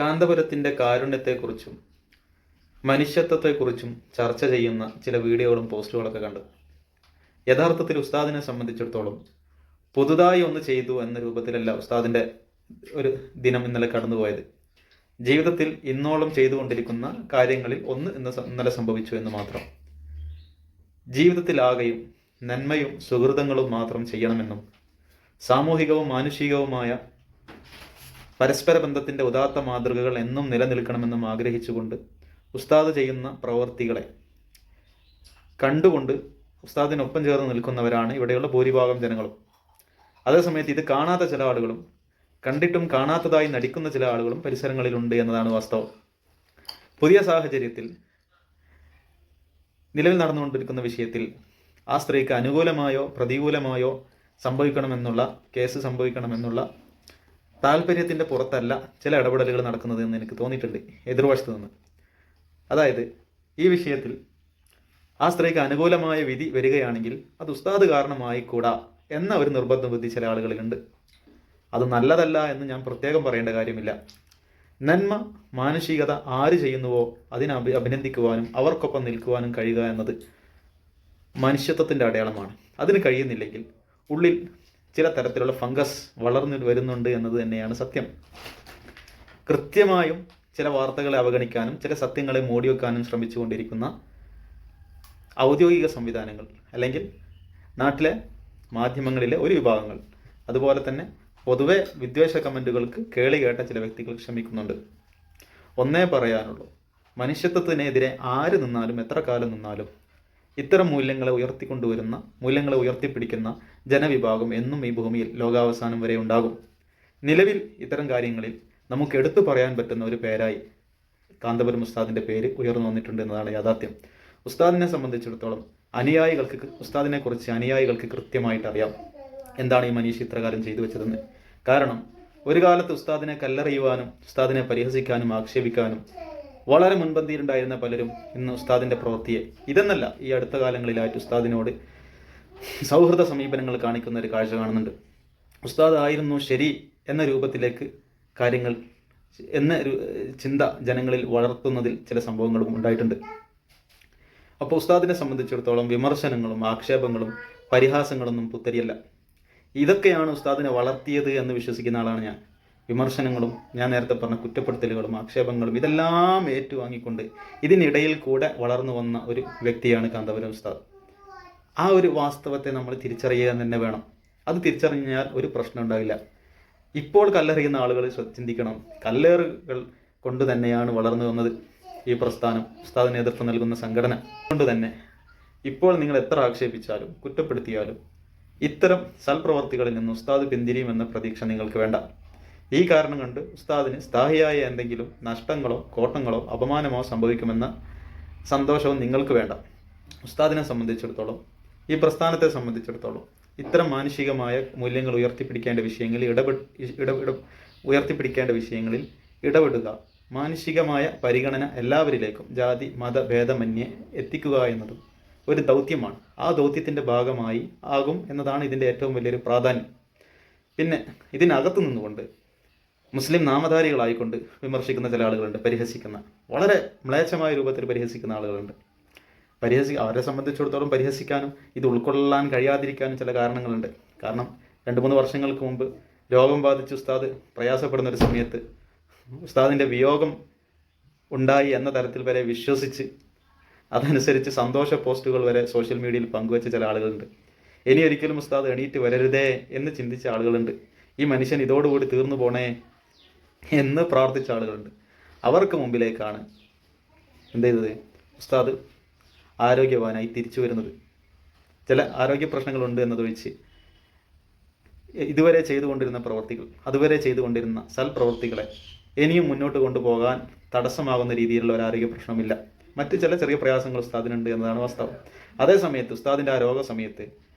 കാന്തപുരത്തിൻ്റെ കാരുണ്യത്തെക്കുറിച്ചും മനുഷ്യത്വത്തെക്കുറിച്ചും ചർച്ച ചെയ്യുന്ന ചില വീഡിയോകളും പോസ്റ്റുകളൊക്കെ കണ്ടു. യഥാർത്ഥത്തിൽ ഉസ്താദിനെ സംബന്ധിച്ചിടത്തോളം പുതുതായി ഒന്ന് ചെയ്തു എന്ന രൂപത്തിലല്ല ഉസ്താദിൻ്റെ ഒരു ദിനം ഇന്നലെ കടന്നുപോയത്. ജീവിതത്തിൽ ഇന്നോളം ചെയ്തുകൊണ്ടിരിക്കുന്ന കാര്യങ്ങളിൽ ഒന്ന് ഇന്നലെ സംഭവിച്ചു എന്ന് മാത്രം. ജീവിതത്തിലാകെയും നന്മയും സുഹൃതങ്ങളും മാത്രം ചെയ്യണമെന്നും സാമൂഹികവും മാനുഷികവുമായ പരസ്പര ബന്ധത്തിൻ്റെ ഉദാത്ത മാതൃകകൾ എന്നും നിലനിൽക്കണമെന്നും ആഗ്രഹിച്ചുകൊണ്ട് ഉസ്താദ് ചെയ്യുന്ന പ്രവൃത്തികളെ കണ്ടുകൊണ്ട് ഉസ്താദിനൊപ്പം ചേർന്ന് നിൽക്കുന്നവരാണ് ഇവിടെയുള്ള ഭൂരിഭാഗം ജനങ്ങളും. അതേസമയത്ത് ഇത് കാണാത്ത ചില ആളുകളും കണ്ടിട്ടും കാണാത്തതായി നടിക്കുന്ന ചില ആളുകളും പരിസരങ്ങളിലുണ്ട് എന്നതാണ് വാസ്തവം. പുതിയ സാഹചര്യത്തിൽ നിലവിൽ നടന്നുകൊണ്ടിരിക്കുന്ന വിഷയത്തിൽ ആ സ്ത്രീക്ക് അനുകൂലമായോ പ്രതികൂലമായോ കേസ് സംഭവിക്കണമെന്നുള്ള താല്പര്യത്തിൻ്റെ പുറത്തല്ല ചില ഇടപെടലുകൾ നടക്കുന്നത് എന്ന് എനിക്ക് തോന്നിയിട്ടുണ്ട് എതിർവശത്ത് നിന്ന്. അതായത് ഈ വിഷയത്തിൽ ആ സ്ത്രീക്ക് അനുകൂലമായ വിധി വരികയാണെങ്കിൽ അത് ഉസ്താദ് കാരണമായിക്കൂടാ എന്ന ഒരു നിർബന്ധ ബുദ്ധി ചില ആളുകളിലുണ്ട്. അത് നല്ലതല്ല എന്ന് ഞാൻ പ്രത്യേകം പറയേണ്ട കാര്യമില്ല. നന്മ മാനുഷികത ആര് ചെയ്യുന്നുവോ അതിനെ അഭിനന്ദിക്കുവാനും അവർക്കൊപ്പം നിൽക്കുവാനും കഴിയുക എന്നത് മനുഷ്യത്വത്തിൻ്റെ അടയാളമാണ്. അതിന് കഴിയുന്നില്ലെങ്കിൽ ഉള്ളിൽ ചില തരത്തിലുള്ള ഫംഗസ് വളർന്നു വരുന്നുണ്ട് എന്നത് തന്നെയാണ് സത്യം. കൃത്യമായും ചില വാർത്തകളെ അവഗണിക്കാനും ചില സത്യങ്ങളെ മൂടിവെക്കാനും ശ്രമിച്ചുകൊണ്ടിരിക്കുന്ന ഔദ്യോഗിക സംവിധാനങ്ങൾ അല്ലെങ്കിൽ നാട്ടിലെ മാധ്യമങ്ങളിലെ ഒരു വിഭാഗങ്ങൾ, അതുപോലെ തന്നെ പൊതുവെ വിദ്വേഷ കമൻറ്റുകൾക്ക് കേളി കേട്ട ചില വ്യക്തികൾ ശ്രമിക്കുന്നുണ്ട്. ഒന്നേ പറയാനുള്ളൂ, മനുഷ്യത്വത്തിനെതിരെ ആര് നിന്നാലും എത്ര കാലം നിന്നാലും ഇത്തരം മൂല്യങ്ങളെ ഉയർത്തിപ്പിടിക്കുന്ന ജനവിഭാഗം എന്നും ഈ ഭൂമിയിൽ ലോകാവസാനം വരെ ഉണ്ടാകും. നിലവിൽ ഇത്തരം കാര്യങ്ങളിൽ നമുക്ക് എടുത്തു പറയാൻ പറ്റുന്ന ഒരു പേരായി കാന്തപുരം ഉസ്താദിൻ്റെ പേര് ഉയർന്നു വന്നിട്ടുണ്ട് എന്നതാണ് യാഥാർത്ഥ്യം. ഉസ്താദിനെ സംബന്ധിച്ചിടത്തോളം ഉസ്താദിനെക്കുറിച്ച് അനുയായികൾക്ക് കൃത്യമായിട്ട് അറിയാം എന്താണ് ഈ മനീഷ് ഇത്രകാലം ചെയ്തു വെച്ചതെന്ന്. കാരണം ഒരു കാലത്ത് ഉസ്താദിനെ കല്ലെറിയുവാനും ഉസ്താദിനെ പരിഹസിക്കാനും ആക്ഷേപിക്കാനും വളരെ മുൻപന്തിയിലുണ്ടായിരുന്ന പലരും ഇന്ന് ഉസ്താദിൻ്റെ പ്രവൃത്തിയെ ഇതെന്നല്ല ഈ അടുത്ത കാലങ്ങളിലായിട്ട് ഉസ്താദിനോട് സൗഹൃദ സമീപനങ്ങൾ കാണിക്കുന്ന ഒരു കാഴ്ച കാണുന്നുണ്ട്. ഉസ്താദ് ആയിരുന്നു ശരി എന്ന രൂപത്തിലേക്ക് കാര്യങ്ങൾ എന്ന ഒരു ചിന്ത ജനങ്ങളിൽ വളർത്തുന്നതിൽ ചില സംഭവങ്ങളും ഉണ്ടായിട്ടുണ്ട്. അപ്പോൾ ഉസ്താദിനെ സംബന്ധിച്ചിടത്തോളം വിമർശനങ്ങളും ആക്ഷേപങ്ങളും പരിഹാസങ്ങളൊന്നും പുത്തരിയല്ല. ഇതൊക്കെയാണ് ഉസ്താദിനെ വളർത്തിയത് എന്ന് വിശ്വസിക്കുന്ന ആളാണ് ഞാൻ. വിമർശനങ്ങളും ഞാൻ നേരത്തെ പറഞ്ഞ കുറ്റപ്പെടുത്തലുകളും ആക്ഷേപങ്ങളും ഇതെല്ലാം ഏറ്റുവാങ്ങിക്കൊണ്ട് ഇതിനിടയിൽ കൂടെ വളർന്നു വന്ന ഒരു വ്യക്തിയാണ് കാന്തപുരം ഉസ്താദ്. ആ ഒരു വാസ്തവത്തെ നമ്മൾ തിരിച്ചറിയുക തന്നെ വേണം. അത് തിരിച്ചറിഞ്ഞാൽ ഒരു പ്രശ്നം ഉണ്ടാവില്ല. ഇപ്പോൾ കല്ലെറിയുന്ന ആളുകൾ ചിന്തിക്കണം, കല്ലേറുകൾ കൊണ്ട് തന്നെയാണ് വളർന്നു വന്നത് ഈ പ്രസ്ഥാനം, ഉസ്താദിന് നേതൃത്വം നൽകുന്ന സംഘടന. കൊണ്ട് തന്നെ ഇപ്പോൾ നിങ്ങൾ എത്ര ആക്ഷേപിച്ചാലും കുറ്റപ്പെടുത്തിയാലും ഇത്തരം സൽപ്രവർത്തികളിൽ നിന്ന് ഉസ്താദ് പിന്തിരിയുമെന്ന പ്രതീക്ഷ നിങ്ങൾക്ക് വേണ്ട. ഈ കാരണം കൊണ്ട് ഉസ്താദിന് സ്ഥായിയായ എന്തെങ്കിലും നഷ്ടങ്ങളോ കോട്ടങ്ങളോ അപമാനമോ സംഭവിക്കുമെന്ന സന്തോഷവും നിങ്ങൾക്ക് വേണ്ട. ഉസ്താദിനെ സംബന്ധിച്ചിടത്തോളം ഈ പ്രസ്ഥാനത്തെ സംബന്ധിച്ചിടത്തോളം ഇത്തരം മാനുഷികമായ മൂല്യങ്ങൾ ഉയർത്തിപ്പിടിക്കേണ്ട വിഷയങ്ങളിൽ ഇടപെടുക, മാനുഷികമായ പരിഗണന എല്ലാവരിലേക്കും ജാതി മത ഭേദമന്യേ എത്തിക്കുക എന്നതും ഒരു ദൗത്യമാണ്. ആ ദൗത്യത്തിൻ്റെ ഭാഗമായി ആകും എന്നതാണ് ഇതിൻ്റെ ഏറ്റവും വലിയൊരു പ്രാധാന്യം. പിന്നെ ഇതിനകത്ത് നിന്നുകൊണ്ട് മുസ്ലിം നാമധാരികളായിക്കൊണ്ട് വിമർശിക്കുന്ന ചില ആളുകളുണ്ട്, പരിഹസിക്കുന്ന, വളരെ മ്ലേച്ഛമായ രൂപത്തിൽ പരിഹസിക്കുന്ന ആളുകളുണ്ട്. അവരെ സംബന്ധിച്ചിടത്തോളം പരിഹസിക്കാനും ഇത് ഉൾക്കൊള്ളാൻ കഴിയാതിരിക്കാനും ചില കാരണങ്ങളുണ്ട്. കാരണം 2-3 വർഷങ്ങൾക്ക് മുമ്പ് രോഗം ബാധിച്ച് ഉസ്താദ് പ്രയാസപ്പെടുന്ന ഒരു സമയത്ത് ഉസ്താദിൻ്റെ വിയോഗം ഉണ്ടായി എന്ന തരത്തിൽ വരെ വിശ്വസിച്ച് അതനുസരിച്ച് സന്തോഷ പോസ്റ്റുകൾ വരെ സോഷ്യൽ മീഡിയയിൽ പങ്കുവെച്ച ചില ആളുകളുണ്ട്. ഇനി ഒരിക്കലും ഉസ്താദ് എണീറ്റ് വരരുതേ എന്ന് ചിന്തിച്ച ആളുകളുണ്ട്. ഈ മനുഷ്യൻ ഇതോടുകൂടി തീർന്നു പോണേ എന്ന് പ്രാർത്ഥിച്ച ആളുകളുണ്ട്. അവർക്ക് മുമ്പിലേക്കാണ് എന്ത് ചെയ്തത്, ഉസ്താദ് ആരോഗ്യവാനായി തിരിച്ചു വരുന്നത്. ചില ആരോഗ്യ പ്രശ്നങ്ങളുണ്ട് എന്നതൊഴിച്ച് ഇതുവരെ ചെയ്തുകൊണ്ടിരുന്ന സൽപ്രവൃത്തികളെ ഇനിയും മുന്നോട്ട് കൊണ്ടുപോകാൻ തടസ്സമാകുന്ന രീതിയിലുള്ള ഒരു ആരോഗ്യ പ്രശ്നമില്ല. മറ്റ് ചില ചെറിയ പ്രയാസങ്ങൾ ഉസ്താദിനുണ്ട് എന്നതാണ് വാസ്തവം. അതേസമയത്ത് ഉസ്താദിൻ്റെ ആ രോഗസമയത്ത്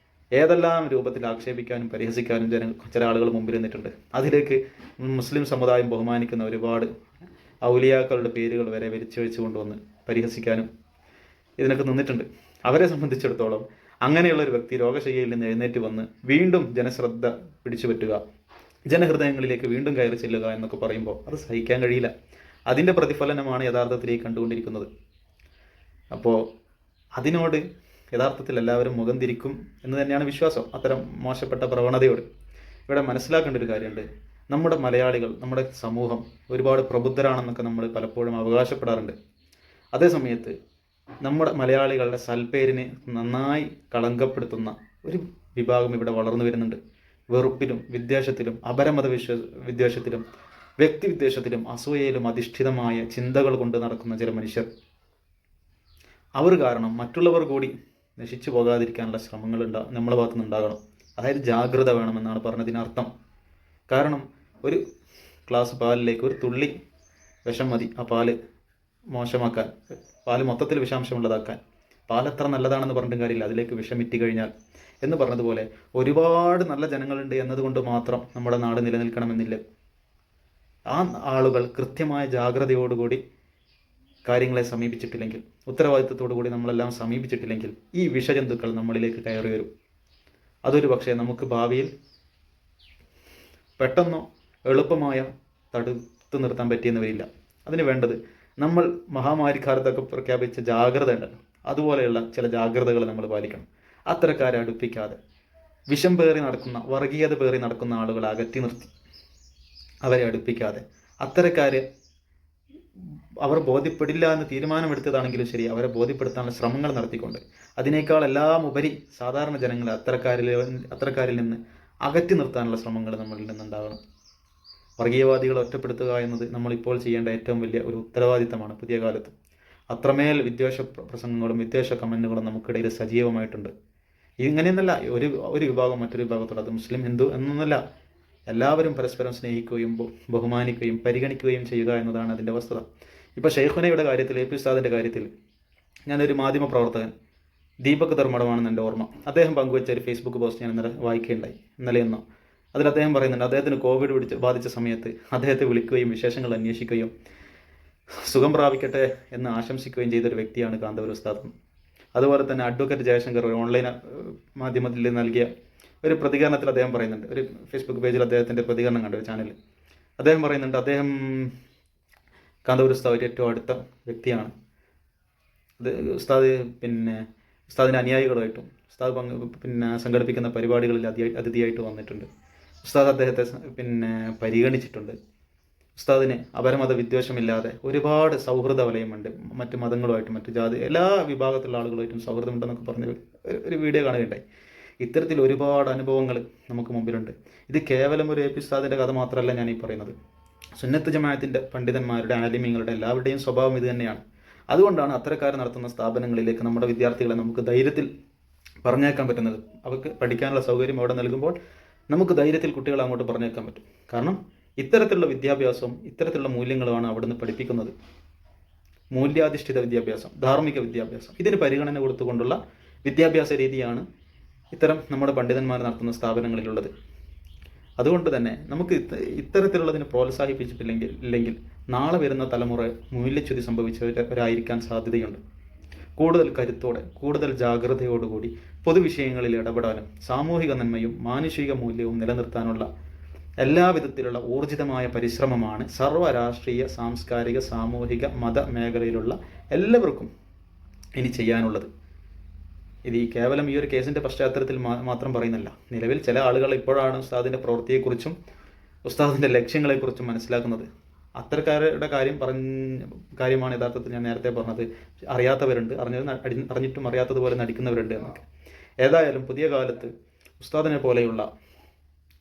ഏതെല്ലാം രൂപത്തിൽ ആക്ഷേപിക്കാനും പരിഹസിക്കാനും ചില ആളുകൾ മുമ്പിൽ നിന്നിട്ടുണ്ട്. അതിലേക്ക് മുസ്ലിം സമുദായം ബഹുമാനിക്കുന്ന ഒരുപാട് ഔലിയാക്കളുടെ പേരുകൾ വരെ വലിച്ചു വെച്ച് കൊണ്ടുവന്ന് പരിഹസിക്കാനും ഇതിനൊക്കെ നിന്നിട്ടുണ്ട്. അവരെ സംബന്ധിച്ചിടത്തോളം അങ്ങനെയുള്ളൊരു വ്യക്തി രോഗശയ്യയിൽ നിന്ന് എഴുന്നേറ്റ് വന്ന് വീണ്ടും ജനശ്രദ്ധ പിടിച്ചു പറ്റുക, ജനഹൃദയങ്ങളിലേക്ക് വീണ്ടും കയറി ചെല്ലുക എന്നൊക്കെ പറയുമ്പോൾ അത് സഹിക്കാൻ കഴിയില്ല. അതിൻ്റെ പ്രതിഫലനമാണ് യഥാർത്ഥത്തിൽ ഈ കണ്ടുകൊണ്ടിരിക്കുന്നത്. അപ്പോൾ അതിനോട് യഥാർത്ഥത്തിൽ എല്ലാവരും മുഖം തിരിക്കും എന്ന് തന്നെയാണ് വിശ്വാസം, അത്തരം മോശപ്പെട്ട പ്രവണതയോട്. ഇവിടെ മനസ്സിലാക്കേണ്ട ഒരു കാര്യമുണ്ട്, നമ്മുടെ മലയാളികൾ, നമ്മുടെ സമൂഹം ഒരുപാട് പ്രബുദ്ധരാണെന്നൊക്കെ നമ്മൾ പലപ്പോഴും അവകാശപ്പെടാറുണ്ട്. അതേസമയത്ത് നമ്മുടെ മലയാളികളുടെ സൽപ്പേരിനെ നന്നായി കളങ്കപ്പെടുത്തുന്ന ഒരു വിഭാഗം ഇവിടെ വളർന്നു വരുന്നുണ്ട്. വെറുപ്പിലും വിദ്വേഷത്തിലും അപരമത വിദ്വേഷത്തിലും വ്യക്തിവിദ്വേഷത്തിലും അസൂയയിലും അധിഷ്ഠിതമായ ചിന്തകൾ കൊണ്ട് നടക്കുന്ന ചില മനുഷ്യർ. അവർ കാരണം മറ്റുള്ളവർ കൂടി നശിച്ചു പോകാതിരിക്കാനുള്ള ശ്രമങ്ങൾ നമ്മളെ ഭാഗത്തുനിന്ന് ഉണ്ടാകണം. അതായത് ജാഗ്രത വേണമെന്നാണ് പറഞ്ഞതിനർത്ഥം. കാരണം ഒരു ഗ്ലാസ് പാലിലേക്ക് ഒരു തുള്ളി വിഷം മതി ആ പാല് മോശമാക്കാൻ, പാല് മൊത്തത്തിൽ വിഷാംശമുള്ളതാക്കാൻ. പാലത്ര നല്ലതാണെന്ന് പറഞ്ഞിട്ടും കാര്യമില്ല അതിലേക്ക് വിഷമിറ്റി കഴിഞ്ഞാൽ. എന്ന് പറഞ്ഞതുപോലെ ഒരുപാട് നല്ല ജനങ്ങളുണ്ട് എന്നതുകൊണ്ട് മാത്രം നമ്മുടെ നാട് നിലനിൽക്കണമെന്നില്ല. ആ ആളുകൾ കൃത്യമായ ജാഗ്രതയോടുകൂടി കാര്യങ്ങളെ സമീപിച്ചിട്ടില്ലെങ്കിൽ, ഉത്തരവാദിത്വത്തോടു കൂടി നമ്മളെല്ലാം സമീപിച്ചിട്ടില്ലെങ്കിൽ ഈ വിഷജന്തുക്കൾ നമ്മളിലേക്ക് കയറി വരും. അതൊരു പക്ഷേ നമുക്ക് ഭാവിയിൽ പെട്ടെന്നോ എളുപ്പമായ തടുത്തു നിർത്താൻ പറ്റിയെന്ന് വരില്ല. അതിന് വേണ്ടത് നമ്മൾ മഹാമാരിക്കാലത്തൊക്കെ പ്രഖ്യാപിച്ച ജാഗ്രത ഉണ്ടല്ലോ, അതുപോലെയുള്ള ചില ജാഗ്രതകൾ നമ്മൾ പാലിക്കണം. അത്തരക്കാരെ അടുപ്പിക്കാതെ വിഷം പേറി നടക്കുന്ന, വർഗീയത പേറി നടക്കുന്ന ആളുകളെ അകറ്റി നിർത്തി അവരെ അടുപ്പിക്കാതെ, അത്തരക്കാരെ അവർ ബോധ്യപ്പെടില്ല എന്ന് തീരുമാനമെടുത്തതാണെങ്കിലും ശരി, അവരെ ബോധ്യപ്പെടുത്താനുള്ള ശ്രമങ്ങൾ നടത്തിക്കൊണ്ട് അതിനേക്കാൾ എല്ലാം ഉപരി സാധാരണ ജനങ്ങളെ അത്തരക്കാരിൽ നിന്ന് അകറ്റി നിർത്താനുള്ള ശ്രമങ്ങൾ നമ്മളിൽ നിന്നുണ്ടാകണം. വർഗീയവാദികളെ ഒറ്റപ്പെടുത്തുക എന്നത് നമ്മളിപ്പോൾ ചെയ്യേണ്ട ഏറ്റവും വലിയ ഒരു ഉത്തരവാദിത്തമാണ് പുതിയ കാലത്ത്. അത്രമേൽ വിദ്വേഷ പ്രസംഗങ്ങളും വിദ്വേഷ കമൻറ്റുകളും നമുക്കിടയിൽ സജീവമായിട്ടുണ്ട്. ഇങ്ങനെയൊന്നല്ല ഒരു വിഭാഗം മറ്റൊരു വിഭാഗത്തോട്, അത് മുസ്ലിം ഹിന്ദു എന്നൊന്നല്ല, എല്ലാവരും പരസ്പരം സ്നേഹിക്കുകയും ബഹുമാനിക്കുകയും പരിഗണിക്കുകയും ചെയ്യുക എന്നതാണ് അതിൻ്റെ വസ്തുത. ഇപ്പോൾ ഷെയ്ഖുനയുടെ കാര്യത്തിൽ, എ പി ഉസ്താദിൻ്റെ കാര്യത്തിൽ ഞാനൊരു മാധ്യമ പ്രവർത്തകൻ, ദീപക് ധർമ്മടമാണെന്ന് എൻ്റെ ഓർമ്മ, അദ്ദേഹം പങ്കുവെച്ച ഒരു ഫേസ്ബുക്ക് പോസ്റ്റ് ഞാൻ ഇന്നലെ വായിക്കുകയുണ്ടായി, ഇന്നലെയെന്നോ. അതിൽ അദ്ദേഹം പറയുന്നുണ്ട്, അദ്ദേഹത്തിന് കോവിഡ് ബാധിച്ച സമയത്ത് അദ്ദേഹത്തെ വിളിക്കുകയും വിശേഷങ്ങൾ അന്വേഷിക്കുകയും സുഖം പ്രാപിക്കട്ടെ എന്ന് ആശംസിക്കുകയും ചെയ്തൊരു വ്യക്തിയാണ് കാന്തപുരം ഉസ്താദ്. അതുപോലെ തന്നെ അഡ്വക്കേറ്റ് ജയശങ്കർ ഒരു ഓൺലൈൻ മാധ്യമത്തിൽ നൽകിയ ഒരു പ്രതികരണത്തിൽ അദ്ദേഹം പറയുന്നുണ്ട്, ഒരു ഫേസ്ബുക്ക് പേജിൽ അദ്ദേഹത്തിൻ്റെ പ്രതികരണം കണ്ട ഒരു ചാനലിൽ അദ്ദേഹം പറയുന്നുണ്ട്, അദ്ദേഹം കാന്തപുരം ഉസ്താദിൻ്റെ ഏറ്റവും അടുത്ത വ്യക്തിയാണ്. അത് ഉസ്താദ് ഉസ്താദിൻ്റെ അനുയായികളുമായിട്ടും ഉസ്താദ് സംഘടിപ്പിക്കുന്ന പരിപാടികളിൽ അതിഥിയായിട്ട് വന്നിട്ടുണ്ട്. ഉസ്താദ് അദ്ദേഹത്തെ പരിഗണിച്ചിട്ടുണ്ട്. ഉസ്താദിന് അപരമത വിദ്വേഷമില്ലാതെ ഒരുപാട് സൗഹൃദ വലയമുണ്ട്, മറ്റു മതങ്ങളുമായിട്ടും മറ്റു ജാതി എല്ലാ വിഭാഗത്തിലുള്ള ആളുകളുമായിട്ടും സൗഹൃദമുണ്ടെന്നൊക്കെ പറഞ്ഞ് ഒരു വീഡിയോ കാണുകയുണ്ടായി. ഇത്തരത്തിൽ ഒരുപാട് അനുഭവങ്ങൾ നമുക്ക് മുമ്പിലുണ്ട്. ഇത് കേവലം ഒരു എ പി ഉസ്താദിൻ്റെ കഥ മാത്രമല്ല ഞാൻ ഈ പറയുന്നത്. സുന്നത്ത് ജമാഅത്തിൻ്റെ പണ്ഡിതന്മാരുടെ, ആലിമീങ്ങളുടെ എല്ലാവരുടെയും സ്വഭാവം ഇത് തന്നെയാണ്. അതുകൊണ്ടാണ് അത്തരക്കാർ നടത്തുന്ന സ്ഥാപനങ്ങളിലേക്ക് നമ്മുടെ വിദ്യാർത്ഥികളെ നമുക്ക് ധൈര്യത്തിൽ പറഞ്ഞേക്കാൻ പറ്റുന്നത്. അവർക്ക് പഠിക്കാനുള്ള സൗകര്യം അവിടെ നൽകുമ്പോൾ നമുക്ക് ധൈര്യത്തിൽ കുട്ടികളെ അങ്ങോട്ട് പറഞ്ഞേക്കാൻ പറ്റും. കാരണം ഇത്തരത്തിലുള്ള വിദ്യാഭ്യാസവും ഇത്തരത്തിലുള്ള മൂല്യങ്ങളുമാണ് അവിടുന്ന് പഠിപ്പിക്കുന്നത്. മൂല്യാധിഷ്ഠിത വിദ്യാഭ്യാസം, ധാർമ്മിക വിദ്യാഭ്യാസം, ഇതിന് പരിഗണന കൊടുത്തുകൊണ്ടുള്ള വിദ്യാഭ്യാസ രീതിയാണ് ഇത്തരം നമ്മുടെ പണ്ഡിതന്മാർ നടത്തുന്ന സ്ഥാപനങ്ങളിലുള്ളത്. അതുകൊണ്ട് തന്നെ നമുക്ക് ഇത്തരത്തിലുള്ളതിനെ പ്രോത്സാഹിപ്പിച്ചിട്ടില്ലെങ്കിൽ നാളെ വരുന്ന തലമുറ മൂല്യച്യുതി സംഭവിച്ചവരായിരിക്കാൻ സാധ്യതയുണ്ട്. കൂടുതൽ കരുത്തോടെ, കൂടുതൽ ജാഗ്രതയോടുകൂടി പൊതുവിഷയങ്ങളിൽ ഇടപെടാനും സാമൂഹിക നന്മയും മാനുഷിക മൂല്യവും നിലനിർത്താനുള്ള എല്ലാവിധത്തിലുള്ള ഊർജിതമായ പരിശ്രമമാണ് സർവ്വ രാഷ്ട്രീയ, സാംസ്കാരിക, സാമൂഹിക, മത മേഖലയിലുള്ള എല്ലാവർക്കും ഇനി ചെയ്യാനുള്ളത്. ഇത് ഈ കേവലം ഈ ഒരു കേസിൻ്റെ പശ്ചാത്തലത്തിൽ മാത്രം പറയുന്നില്ല. നിലവിൽ ചില ആളുകൾ ഇപ്പോഴാണ് ഉസ്താദിൻ്റെ പ്രവൃത്തിയെക്കുറിച്ചും ഉസ്താദിൻ്റെ ലക്ഷ്യങ്ങളെക്കുറിച്ചും മനസ്സിലാക്കുന്നത്. അത്തരക്കാരുടെ കാര്യമാണ് യഥാർത്ഥത്തിൽ ഞാൻ നേരത്തെ പറഞ്ഞത്. അറിയാത്തവരുണ്ട്, അറിഞ്ഞിട്ടും അറിയാത്തതുപോലെ നടിക്കുന്നവരുണ്ട് എന്നൊക്കെ. ഏതായാലും പുതിയ കാലത്ത് ഉസ്താദിനെ പോലെയുള്ള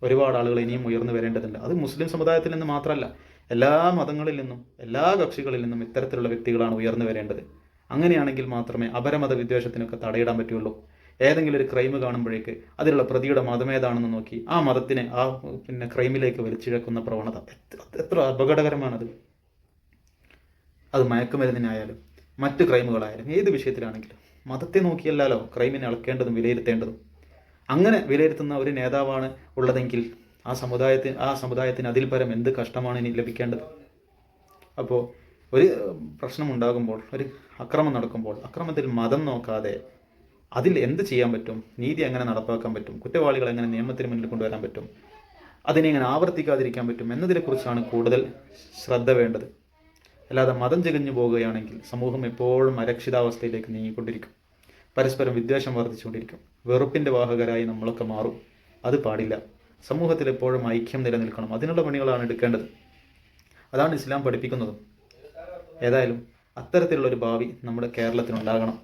ഒരുപാട് ആളുകൾ ഇനിയും ഉയർന്നു വരേണ്ടതുണ്ട്. അത് മുസ്ലിം സമുദായത്തിൽ നിന്ന് മാത്രമല്ല, എല്ലാ മതങ്ങളിൽ നിന്നും എല്ലാ കക്ഷികളിൽ നിന്നും ഇത്തരത്തിലുള്ള വ്യക്തികളാണ് ഉയർന്നു വരേണ്ടത്. അങ്ങനെയാണെങ്കിൽ മാത്രമേ അപരമത വിദ്വേഷത്തിനൊക്കെ തടയിടാൻ പറ്റുള്ളൂ. ഏതെങ്കിലും ഒരു ക്രൈം കാണുമ്പോഴേക്ക് അതിലുള്ള പ്രതിയുടെ മതമേതാണെന്ന് നോക്കി ആ മതത്തിനെ ക്രൈമിലേക്ക് വലിച്ചിഴക്കുന്ന പ്രവണത എത്ര അപകടകരമാണത്. അത് മയക്കുമരുന്നിനായാലും മറ്റു ക്രൈമുകളായാലും ഏത് വിഷയത്തിലാണെങ്കിലും മതത്തെ നോക്കിയല്ലോ ക്രൈമിനെ അളക്കേണ്ടതും വിലയിരുത്തേണ്ടതും. അങ്ങനെ വിലയിരുത്തുന്ന ഒരു നേതാവാണ് ഉള്ളതെങ്കിൽ ആ സമുദായത്തിന് അതിൽ പരം എന്ത് കഷ്ടമാണ് ഇനി ലഭിക്കേണ്ടത്. അപ്പോൾ ഒരു പ്രശ്നമുണ്ടാകുമ്പോൾ, ഒരു അക്രമം നടക്കുമ്പോൾ അക്രമത്തിൽ മതം നോക്കാതെ അതിൽ എന്ത് ചെയ്യാൻ പറ്റും, നീതി എങ്ങനെ നടപ്പാക്കാൻ പറ്റും, കുറ്റവാളികളെ എങ്ങനെ നിയമത്തിന് മുന്നിൽ കൊണ്ടുവരാൻ പറ്റും, അതിനെ എങ്ങനെ ആവർത്തിക്കാതിരിക്കാൻ പറ്റും എന്നതിനെക്കുറിച്ചാണ് കൂടുതൽ ശ്രദ്ധ വേണ്ടത്. അല്ലാതെ മതം തികഞ്ഞു പോകുകയാണെങ്കിൽ സമൂഹം എപ്പോഴും അരക്ഷിതാവസ്ഥയിലേക്ക് നീങ്ങിക്കൊണ്ടിരിക്കും. പരസ്പരം വിദ്വേഷം വർദ്ധിച്ചുകൊണ്ടിരിക്കും. വെറുപ്പിൻ്റെ വാഹകരായി നമ്മളൊക്കെ മാറും. അത് പാടില്ല. സമൂഹത്തിൽ എപ്പോഴും ഐക്യം നിലനിൽക്കണം. അതിനുള്ള പണികളാണ് എടുക്കേണ്ടത്. അതാണ് ഇസ്ലാം പഠിപ്പിക്കുന്നത്. ഏതായാലും അത്തരത്തിലുള്ളൊരു ഭാവി നമ്മുടെ കേരളത്തിനുണ്ടാകണം.